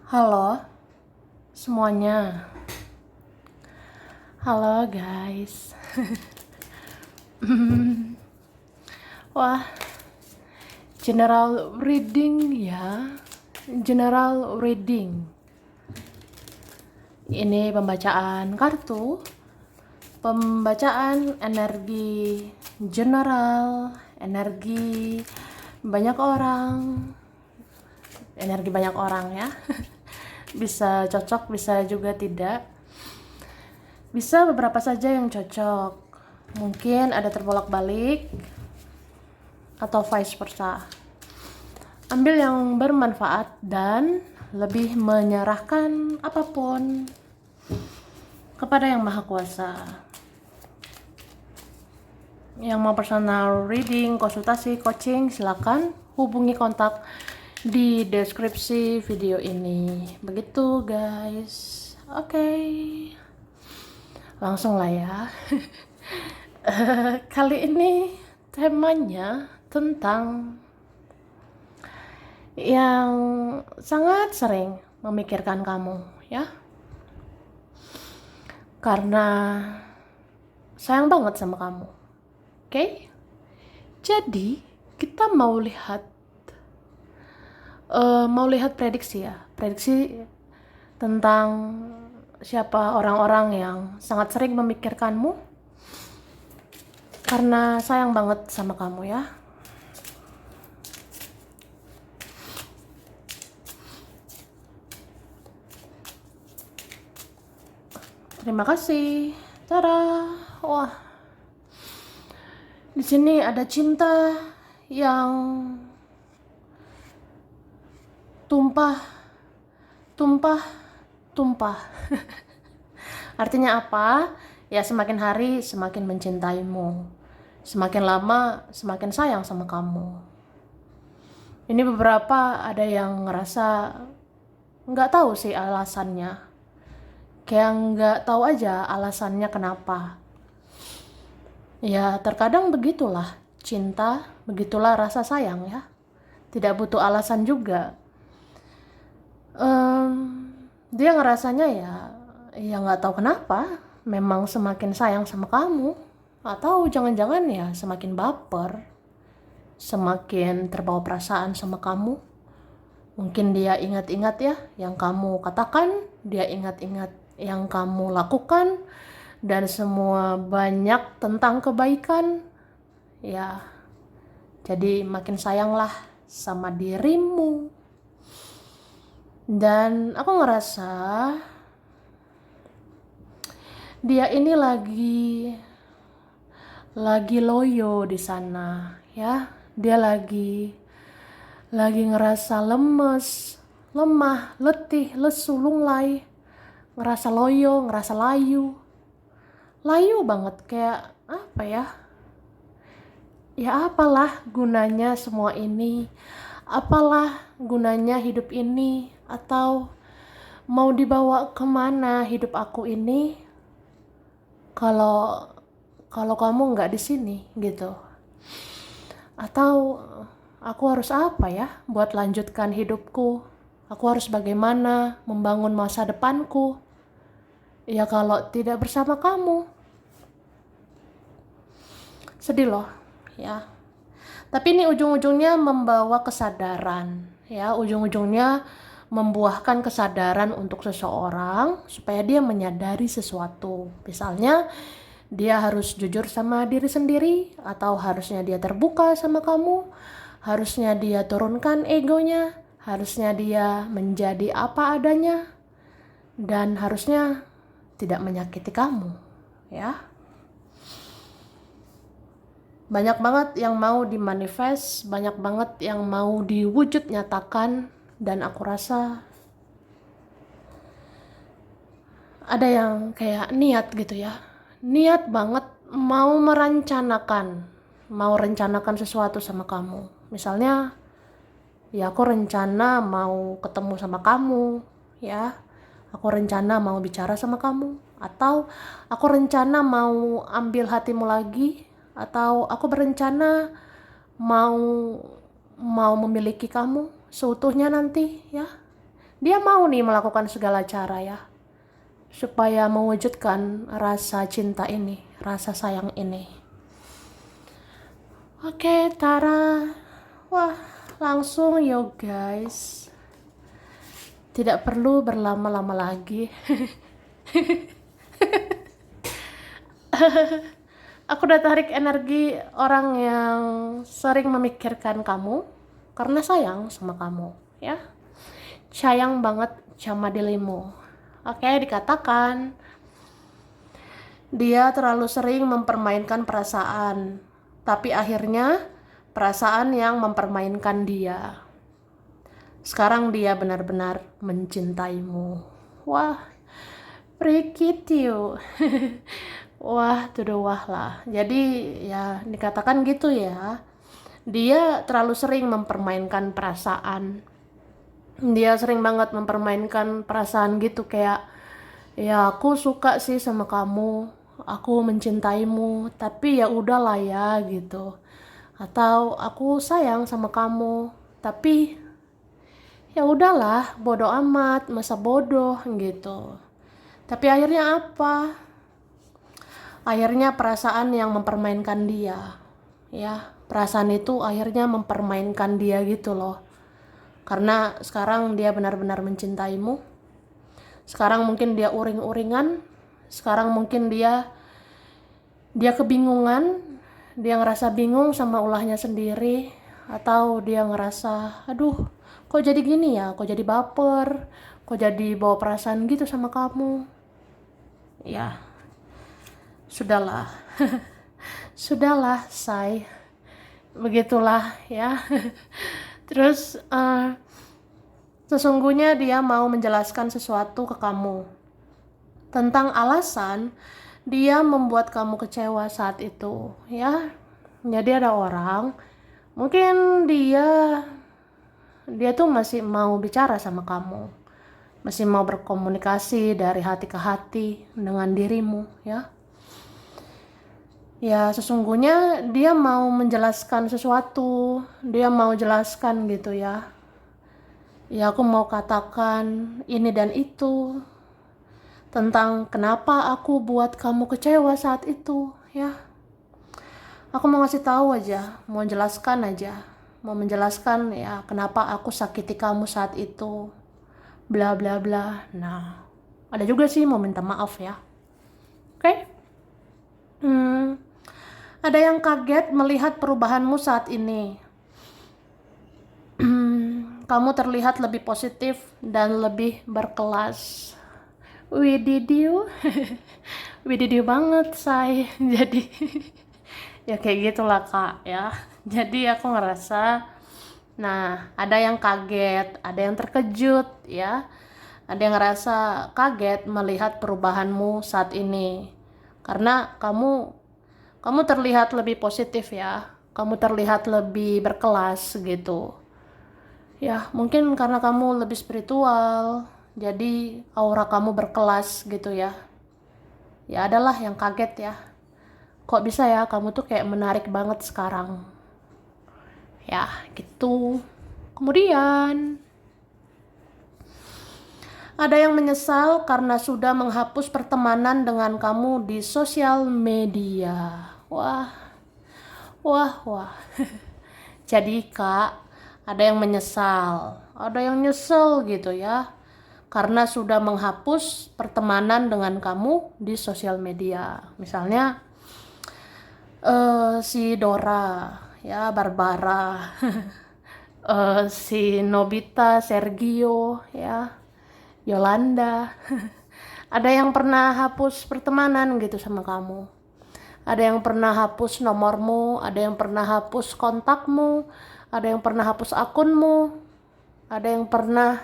Halo semuanya, halo guys. Wah, general reading ya, general reading. Ini pembacaan kartu, pembacaan energi general, energi banyak orang ya. Bisa cocok, bisa juga tidak. Bisa beberapa saja yang cocok. Mungkin ada terbolak-balik atau vice versa. Ambil yang bermanfaat dan lebih menyerahkan apapun kepada Yang Maha Kuasa. Yang mau personal reading, konsultasi, coaching, silakan hubungi kontak di deskripsi video ini. Begitu guys. Oke. Langsung lah ya. Kali ini temanya tentang yang sangat sering memikirkan kamu ya, karena sayang banget sama kamu. Oke? Jadi kita mau lihat prediksi ya, prediksi tentang siapa orang-orang yang sangat sering memikirkanmu karena sayang banget sama kamu ya. Terima kasih. Tada. Wah. Di sini ada cinta yang tumpah. Artinya apa? Ya semakin hari semakin mencintaimu. Semakin lama semakin sayang sama kamu. Ini beberapa ada yang ngerasa nggak tahu sih alasannya. Kayak nggak tahu aja alasannya kenapa. Ya terkadang begitulah cinta, begitulah rasa sayang ya. Tidak butuh alasan juga. Dia ngerasanya ya nggak tahu kenapa. Memang semakin sayang sama kamu. Atau jangan-jangan ya semakin baper. Semakin terbawa perasaan sama kamu. Mungkin dia ingat-ingat ya yang kamu katakan. Dia ingat-ingat yang kamu lakukan, dan semua banyak tentang kebaikan ya, jadi makin sayanglah sama dirimu. Dan aku ngerasa dia ini lagi loyo di sana ya, dia lagi ngerasa lemes, lemah, letih, lesu, lunglai, ngerasa loyo, ngerasa layu banget. Kayak apa ya, apalah gunanya semua ini, apalah gunanya hidup ini, atau mau dibawa kemana hidup aku ini kalau kamu nggak di sini gitu. Atau aku harus apa ya buat lanjutkan hidupku, aku harus bagaimana membangun masa depanku ya kalau tidak bersama kamu. Sedih loh ya. Tapi ini ujung-ujungnya membawa kesadaran ya, ujung-ujungnya membuahkan kesadaran untuk seseorang supaya dia menyadari sesuatu. Misalnya dia harus jujur sama diri sendiri, atau harusnya dia terbuka sama kamu, harusnya dia turunkan egonya, harusnya dia menjadi apa adanya, dan harusnya tidak menyakiti kamu ya. Banyak banget yang mau dimanifest, banyak banget yang mau diwujud nyatakan, dan aku rasa ada yang kayak niat gitu ya, niat banget mau rencanakan sesuatu sama kamu. Misalnya ya aku rencana mau ketemu sama kamu ya, aku rencana mau bicara sama kamu, atau aku rencana mau ambil hatimu lagi, atau aku berencana mau memiliki kamu seutuhnya nanti ya. Dia mau nih melakukan segala cara ya, supaya mewujudkan rasa cinta ini, rasa sayang ini. Oke, Tara. Wah, langsung yo guys. Tidak perlu berlama-lama lagi. Aku udah tarik energi orang yang sering memikirkan kamu karena sayang sama kamu, ya. Sayang banget sama dirimu. Oke, dikatakan dia terlalu sering mempermainkan perasaan, tapi akhirnya perasaan yang mempermainkan dia. Sekarang dia benar-benar mencintaimu. Wah, you. Wah, tuh wah lah. Jadi ya dikatakan gitu ya. Dia terlalu sering mempermainkan perasaan. Dia sering banget mempermainkan perasaan gitu, kayak ya aku suka sih sama kamu, aku mencintaimu, tapi ya udahlah ya gitu. Atau aku sayang sama kamu, tapi ya udahlah, bodoh amat, masa bodoh gitu. Tapi akhirnya apa? Akhirnya perasaan yang mempermainkan dia. Ya, perasaan itu akhirnya mempermainkan dia gitu loh. Karena sekarang dia benar-benar mencintaimu. Sekarang mungkin dia uring-uringan. Sekarang mungkin dia kebingungan. Dia ngerasa bingung sama ulahnya sendiri. Atau dia ngerasa, aduh, kok jadi gini ya? Kok jadi baper? Kok jadi bawa perasaan gitu sama kamu? Ya, sudahlah. Sudahlah, say. Begitulah ya. Terus sesungguhnya dia mau menjelaskan sesuatu ke kamu tentang alasan dia membuat kamu kecewa saat itu, ya. Jadi ada orang, mungkin dia tuh masih mau bicara sama kamu, masih mau berkomunikasi dari hati ke hati dengan dirimu, ya. Ya, sesungguhnya dia mau menjelaskan sesuatu, dia mau jelaskan gitu ya. Ya, aku mau katakan ini dan itu tentang kenapa aku buat kamu kecewa saat itu, ya. Aku mau ngasih tahu aja, mau jelaskan aja, mau menjelaskan ya kenapa aku sakiti kamu saat itu, bla bla bla. Nah, ada juga sih mau minta maaf ya. Oke? Ada yang kaget melihat perubahanmu saat ini. Kamu terlihat lebih positif dan lebih berkelas. We did you. We did you banget, say. Jadi ya kayak gitulah Kak ya. Jadi aku ngerasa, nah ada yang kaget, ada yang terkejut ya. Ada yang ngerasa kaget melihat perubahanmu saat ini. Karena kamu terlihat lebih positif ya. Kamu terlihat lebih berkelas gitu. Ya, mungkin karena kamu lebih spiritual, jadi aura kamu berkelas gitu ya. Ya adalah yang kaget ya. Kok bisa ya kamu tuh kayak menarik banget sekarang. Ya, gitu. Kemudian ada yang menyesal karena sudah menghapus pertemanan dengan kamu di sosial media. Wah, wah, wah. Jadi Kak, ada yang menyesal, ada yang nyesel gitu ya, karena sudah menghapus pertemanan dengan kamu di sosial media. Misalnya si Dora, ya Barbara, si Nobita, Sergio, ya Yolanda. Ada yang pernah hapus pertemanan gitu sama kamu. Ada yang pernah hapus nomormu, ada yang pernah hapus kontakmu, ada yang pernah hapus akunmu, ada yang pernah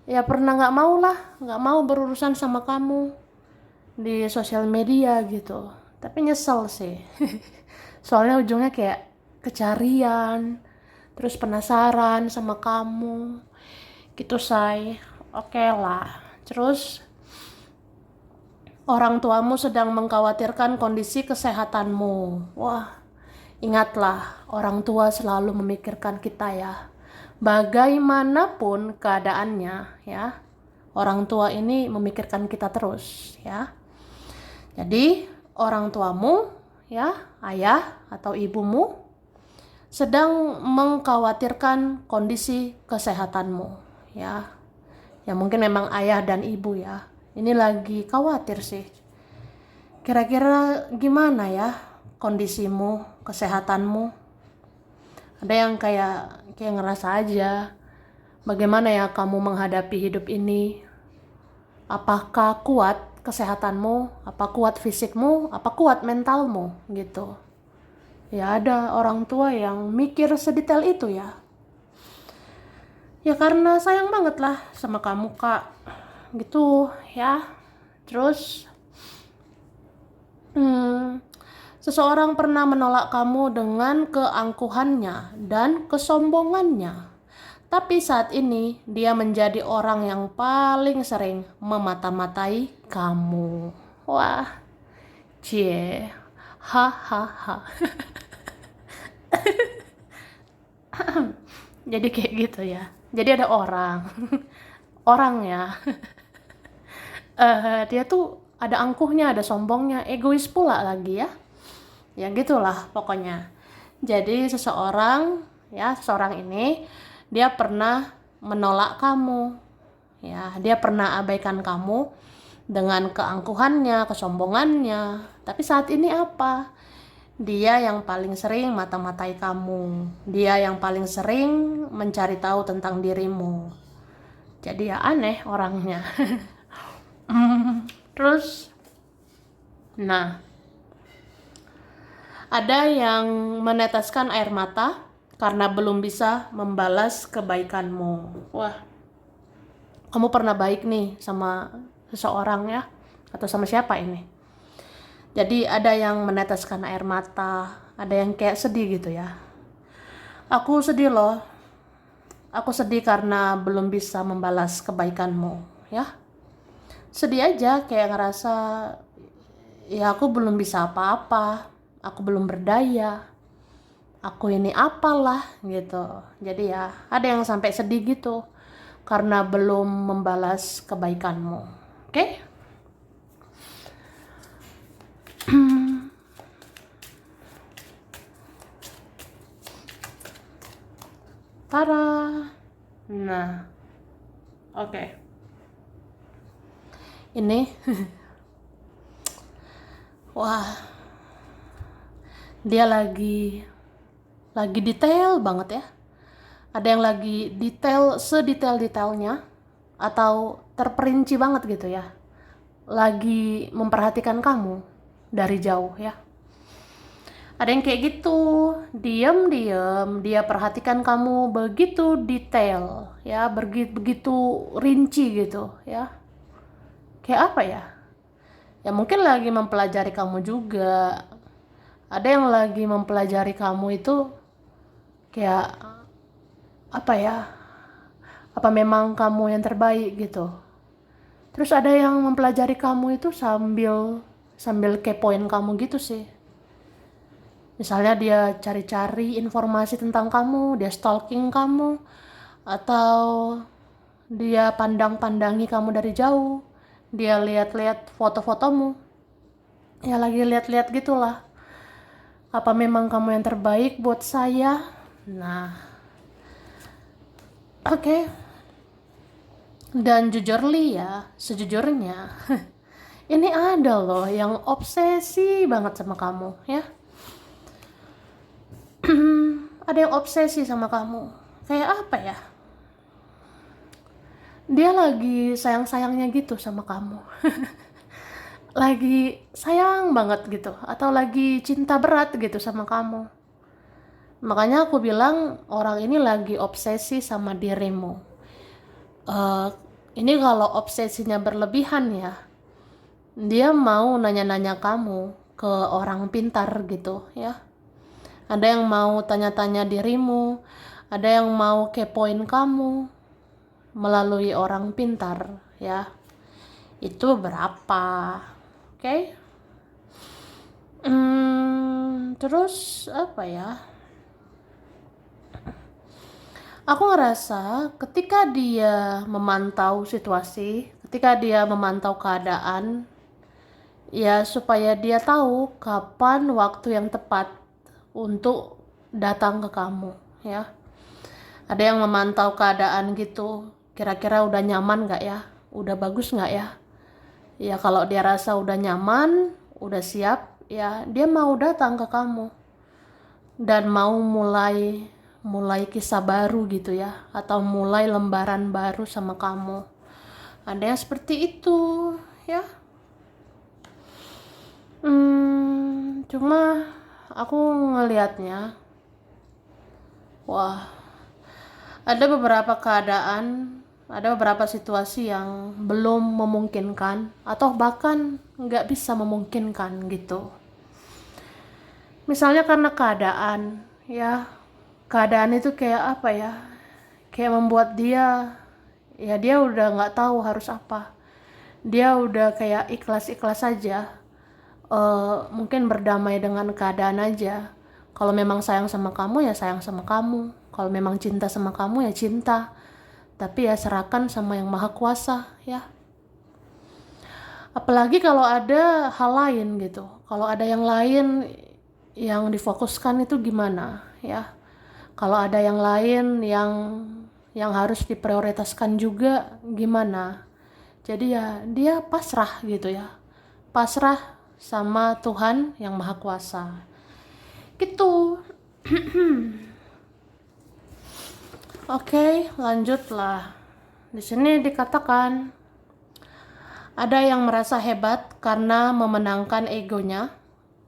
nggak mau lah, nggak mau berurusan sama kamu di sosial media gitu. Tapi nyesel sih. Soalnya ujungnya kayak kecarian, terus penasaran sama kamu gitu say. Oke lah. Terus orang tuamu sedang mengkhawatirkan kondisi kesehatanmu. Wah, ingatlah, orang tua selalu memikirkan kita ya. bagaimanapun keadaannya ya, orang tua ini memikirkan kita terus ya. Jadi orang tuamu ya, ayah atau ibumu sedang mengkhawatirkan kondisi kesehatanmu ya. Ya mungkin memang ayah dan ibu ya, ini lagi khawatir sih. Kira-kira gimana ya kondisimu, kesehatanmu? Ada yang kayak ngerasa aja, bagaimana ya kamu menghadapi hidup ini? Apakah kuat kesehatanmu? Apa kuat fisikmu? Apa kuat mentalmu? Gitu. Ya ada orang tua yang mikir sedetail itu ya. Ya karena sayang banget lah sama kamu kak. Gitu ya. Terus seseorang pernah menolak kamu dengan keangkuhannya dan kesombongannya. Tapi saat ini dia menjadi orang yang paling sering memata-matai kamu. Wah, cie, hahaha. Jadi kayak gitu ya. Jadi ada orang ya. Dia tuh ada angkuhnya, ada sombongnya, egois pula lagi ya. Ya gitulah pokoknya. Jadi seseorang ini dia pernah menolak kamu. Ya, dia pernah abaikan kamu dengan keangkuhannya, kesombongannya. Tapi saat ini apa? Dia yang paling sering mata-matai kamu. Dia yang paling sering mencari tahu tentang dirimu. Jadi ya aneh orangnya. Terus, nah, ada yang meneteskan air mata karena belum bisa membalas kebaikanmu. Wah, kamu pernah baik nih sama seseorang ya? Atau sama siapa ini? Jadi ada yang meneteskan air mata, ada yang kayak sedih gitu ya. Aku sedih loh. Aku sedih karena belum bisa membalas kebaikanmu, ya. Sedih aja kayak ngerasa ya aku belum bisa apa-apa. Aku belum berdaya. Aku ini apalah gitu. Jadi ya ada yang sampai sedih gitu karena belum membalas kebaikanmu. Oke? Tara. Nah, oke. Ini wah, dia lagi detail banget ya. Ada yang lagi detail, sedetail-detailnya atau terperinci banget gitu ya. Lagi memperhatikan kamu dari jauh ya. Ada yang kayak gitu, diam-diam dia perhatikan kamu begitu detail ya, begitu rinci gitu ya. Kayak apa ya? Ya mungkin lagi mempelajari kamu juga. Ada yang lagi mempelajari kamu itu kayak apa ya? Apa memang kamu yang terbaik gitu. Terus ada yang mempelajari kamu itu sambil kepoin kamu gitu sih. Misalnya dia cari-cari informasi tentang kamu, dia stalking kamu, atau dia pandang-pandangi kamu dari jauh, dia lihat-lihat foto-fotomu. Ya lagi lihat-lihat gitulah. Apa memang kamu yang terbaik buat saya? Nah, oke. Dan jujurly ya, sejujurnya, ini ada loh yang obsesi banget sama kamu ya. Ada yang obsesi sama kamu. Kayak apa ya? Dia lagi sayang-sayangnya gitu sama kamu. Lagi sayang banget gitu. Atau lagi cinta berat gitu sama kamu. Makanya aku bilang orang ini lagi obsesi sama dirimu. Ini kalau obsesinya berlebihan ya. Dia mau nanya-nanya kamu ke orang pintar gitu ya. Ada yang mau tanya-tanya dirimu, ada yang mau kepoin kamu melalui orang pintar ya. Itu berapa? Oke? Terus apa ya? Aku ngerasa ketika dia memantau situasi, ketika dia memantau keadaan, ya supaya dia tahu kapan waktu yang tepat untuk datang ke kamu, ya. Ada yang memantau keadaan gitu, kira-kira udah nyaman nggak ya, udah bagus nggak ya. Ya kalau dia rasa udah nyaman, udah siap, ya dia mau datang ke kamu dan mau mulai mulai kisah baru gitu ya, atau mulai lembaran baru sama kamu. Ada yang seperti itu, ya. Cuma aku ngelihatnya, wah, ada beberapa keadaan, ada beberapa situasi yang belum memungkinkan atau bahkan nggak bisa memungkinkan gitu. Misalnya karena keadaan, ya, keadaan itu kayak apa ya, kayak membuat dia, ya dia udah nggak tahu harus apa. Dia udah kayak ikhlas-ikhlas aja, mungkin berdamai dengan keadaan aja. Kalau memang sayang sama kamu ya sayang sama kamu, kalau memang cinta sama kamu ya cinta, tapi ya serahkan sama yang maha kuasa, ya. Apalagi kalau ada hal lain gitu, kalau ada yang lain yang difokuskan itu gimana, ya. Kalau ada yang lain yang harus diprioritaskan juga gimana. Jadi ya dia pasrah gitu ya, pasrah sama Tuhan yang maha kuasa gitu. Oke, lanjutlah. Di sini dikatakan ada yang merasa hebat karena memenangkan egonya,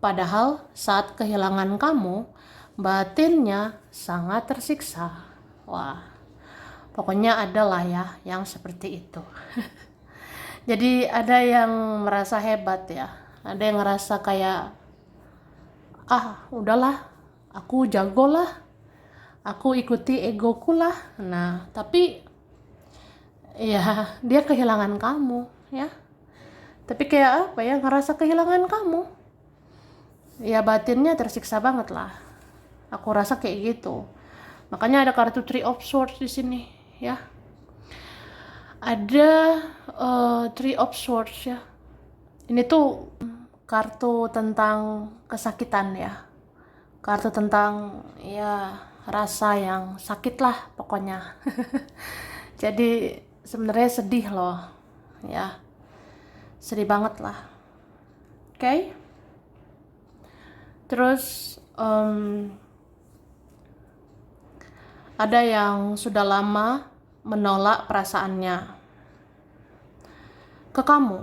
padahal saat kehilangan kamu, batinnya sangat tersiksa. Wah, pokoknya ada lah ya yang seperti itu. Jadi ada yang merasa hebat ya, ada yang ngerasa kayak, udahlah, aku jago lah, aku ikuti egoku lah. Nah, tapi ya dia kehilangan kamu, ya. Tapi kayak apa ya, ngerasa kehilangan kamu, ya batinnya tersiksa banget lah. Aku rasa kayak gitu. Makanya ada kartu Three of Swords di sini, ya. Ada Three of Swords ya. Ini tuh kartu tentang kesakitan ya. Kartu tentang ya rasa yang sakit lah pokoknya. Jadi sebenarnya sedih loh, ya. Sedih banget lah. Oke. Terus ada yang sudah lama menolak perasaannya ke kamu,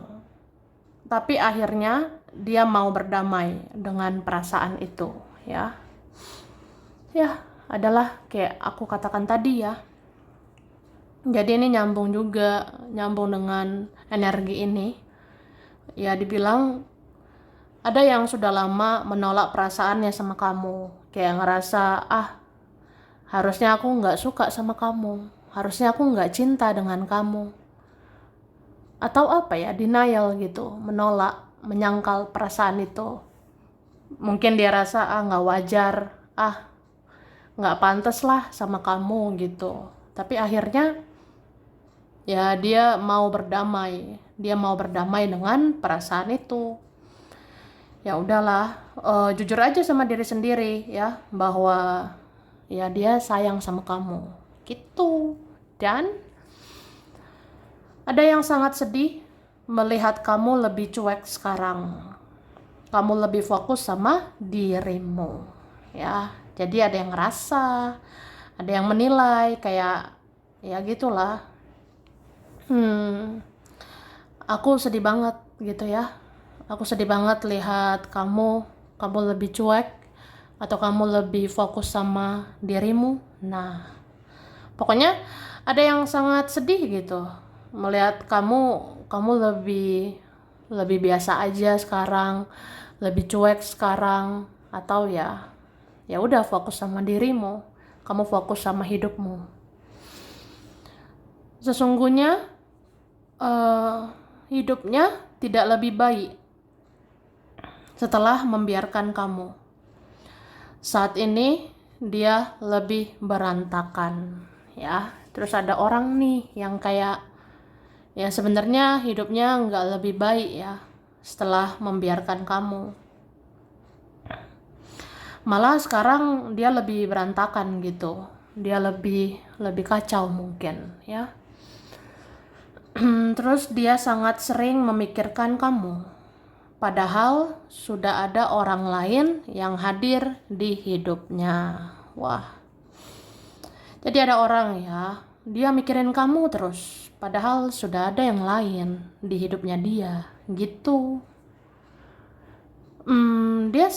tapi akhirnya dia mau berdamai dengan perasaan itu, ya. Ya, adalah kayak aku katakan tadi ya. Jadi ini nyambung juga, nyambung dengan energi ini. Ya dibilang ada yang sudah lama menolak perasaannya sama kamu, kayak ngerasa harusnya aku nggak suka sama kamu, harusnya aku nggak cinta dengan kamu, atau apa ya, denial gitu, menolak, menyangkal perasaan itu. Mungkin dia rasa nggak wajar, nggak pantas lah sama kamu gitu. Tapi akhirnya ya dia mau berdamai, dengan perasaan itu. Ya udahlah, jujur aja sama diri sendiri ya, bahwa ya dia sayang sama kamu gitu. Dan ada yang sangat sedih melihat kamu lebih cuek sekarang, kamu lebih fokus sama dirimu, ya. Jadi ada yang ngerasa, ada yang menilai kayak ya gitulah, aku sedih banget gitu ya. Aku sedih banget lihat kamu lebih cuek, atau kamu lebih fokus sama dirimu. Nah, pokoknya ada yang sangat sedih gitu melihat kamu lebih biasa aja sekarang, lebih cuek sekarang, atau ya udah fokus sama dirimu, kamu fokus sama hidupmu. Sesungguhnya hidupnya tidak lebih baik setelah membiarkan kamu. Saat ini dia lebih berantakan, ya. Terus ada orang nih yang kayak ya sebenarnya hidupnya nggak lebih baik ya setelah membiarkan kamu. Malah sekarang dia lebih berantakan gitu. Dia lebih kacau mungkin ya. Terus dia sangat sering memikirkan kamu. Padahal sudah ada orang lain yang hadir di hidupnya. Wah. Jadi ada orang ya, dia mikirin kamu terus. Padahal sudah ada yang lain di hidupnya dia. Gitu. Dia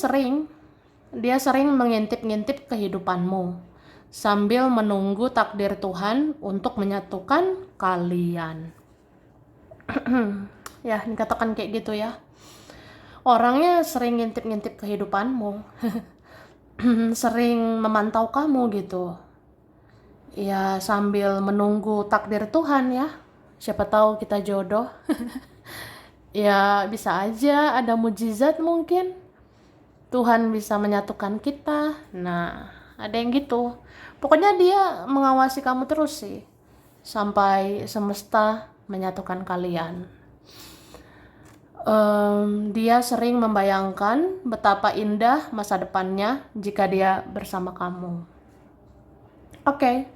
sering mengintip-ngintip kehidupanmu sambil menunggu takdir Tuhan untuk menyatukan kalian. Ya, dikatakan kayak gitu ya. Orangnya sering ngintip-ngintip kehidupanmu. Sering memantau kamu gitu. Ya, sambil menunggu takdir Tuhan ya. Siapa tahu kita jodoh. Ya, bisa aja ada mujizat mungkin. Tuhan bisa menyatukan kita. Nah, ada yang gitu. Pokoknya dia mengawasi kamu terus sih. Sampai semesta menyatukan kalian. Dia sering membayangkan betapa indah masa depannya jika dia bersama kamu. Oke.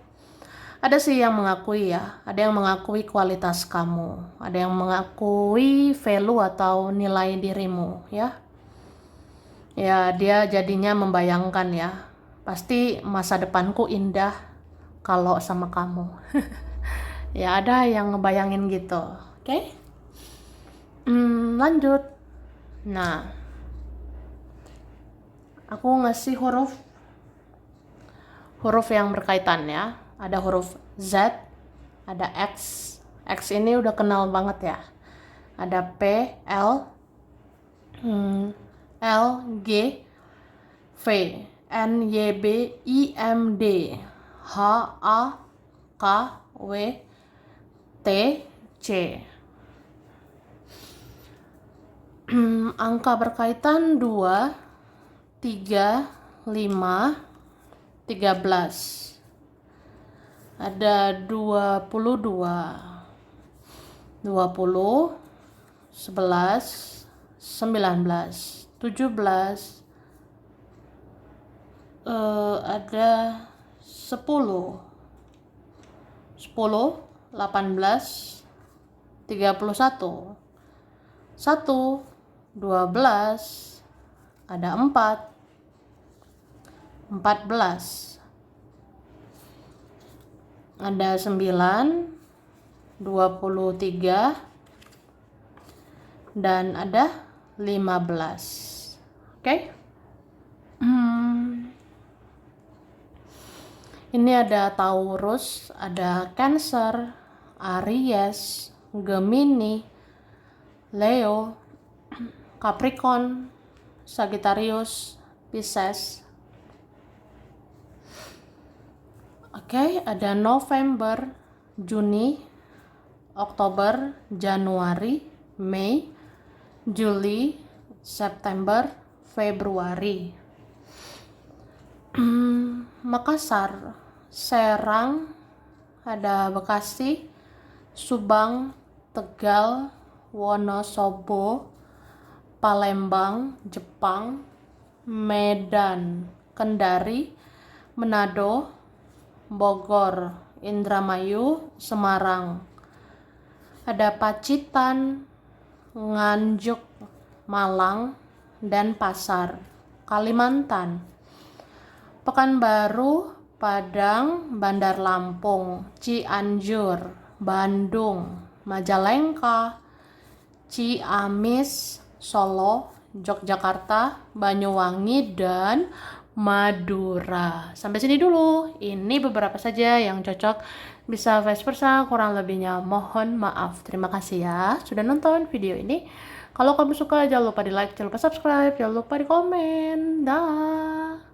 Ada sih yang mengakui ya. Ada yang mengakui kualitas kamu. Ada yang mengakui value atau nilai dirimu ya. Ya, dia jadinya membayangkan ya. Pasti masa depanku indah kalau sama kamu. Ya, ada yang ngebayangin gitu. Oke? Lanjut. Nah, aku ngasih huruf yang berkaitan ya. Ada huruf Z, ada X. X ini udah kenal banget ya. Ada P, L, G, V, N, Y, B, I, M, D, H, A, K, W, T, C. Angka berkaitan 2, 3, 5, 13. Ada 22, 20, 11, 19, 17, ada 10, 18, 31, 1, 12, ada 4, 14, ada 9, 23, dan ada 15. Oke? Ini ada Taurus, ada Cancer, Aries, Gemini, Leo, Capricorn, Sagittarius, Pisces. Oke, ada November, Juni, Oktober, Januari, Mei, Juli, September, Februari. Makassar, Serang, ada Bekasi, Subang, Tegal, Wonosobo, Palembang, Jepang, Medan, Kendari, Manado, Bogor, Indramayu, Semarang. Ada Pacitan, Nganjuk, Malang, dan Pasar, Kalimantan. Pekanbaru, Padang, Bandar Lampung, Cianjur, Bandung, Majalengka, Ciamis, Solo, Yogyakarta, Banyuwangi, dan Madura. Sampai sini dulu. Ini beberapa saja yang cocok. Bisa vice versa, kurang lebihnya mohon maaf. Terima kasih ya sudah nonton video ini. Kalau kamu suka jangan lupa di like, jangan lupa subscribe, jangan lupa di komen. Dah.